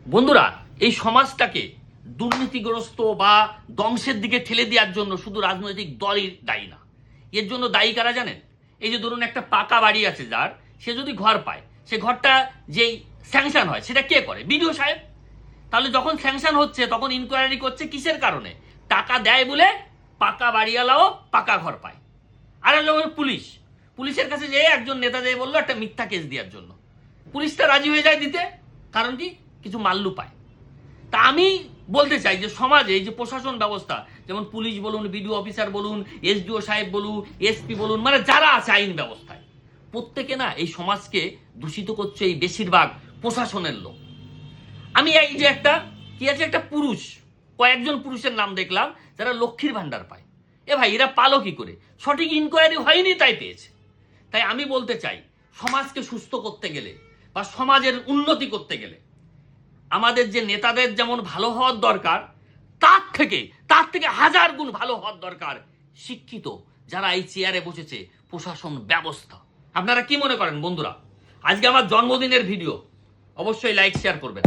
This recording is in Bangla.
বন্ধুরা, এই সমাজটাকে দুর্নীতিগ্রস্ত বা ধ্বংসের দিকে ঠেলে দেওয়ার জন্য শুধু রাজনৈতিক দলই দায়ী না। এর জন্য দায়ী কারা জানেন? এই যে ধরুন একটা পাকা বাড়ি আছে যার, সে যদি ঘর পায়, সে ঘরটা যেই স্যাংশন হয় সেটা কে করে? বিডিও সাহেব। তাহলে যখন স্যাংশন হচ্ছে তখন ইনকোয়ারি করছে কিসের কারণে? টাকা দেয় বলে পাকা বাড়িওয়ালাও পাকা ঘর পায়। আর যখন পুলিশের কাছে যেয়ে একজন নেতা যেয়ে বললো একটা মিথ্যা কেস দেওয়ার জন্য, পুলিশটা রাজি হয়ে যায় দিতে। কারণ কি? কিছু মাল্লু পায়। তা আমি বলতে চাই যে সমাজে এই যে প্রশাসন ব্যবস্থা, যেমন পুলিশ বলুন, বিডিও অফিসার বলুন, এসডিও সাহেব বলুন, এসপি বলুন, মানে যারা আছে আইন ব্যবস্থায়, প্রত্যেকে না এই সমাজকে দূষিত করছে এই বেশিরভাগ প্রশাসনের লোক। আমি এই যে একটা কি আছে, একটা পুরুষ, কয়েকজন পুরুষের নাম দেখলাম যারা লক্ষ্মীর ভান্ডার পায়। এ ভাই, এরা পালো কি করে? সঠিক ইনকোয়ারি হয়নি তাই পেয়েছে। তাই আমি বলতে চাই, সমাজকে সুস্থ করতে গেলে বা সমাজের উন্নতি করতে গেলে আমাদের যে নেতাদের যেমন ভালো হওয়ার দরকার, তার থেকে হাজার গুণ ভালো হওয়ার দরকার শিক্ষিত যারা এই চেয়ারে বসেছে, প্রশাসন ব্যবস্থা। আপনারা কি মনে করেন বন্ধুরা? আজকে আমার জন্মদিনের ভিডিও, অবশ্যই লাইক শেয়ার করবেন।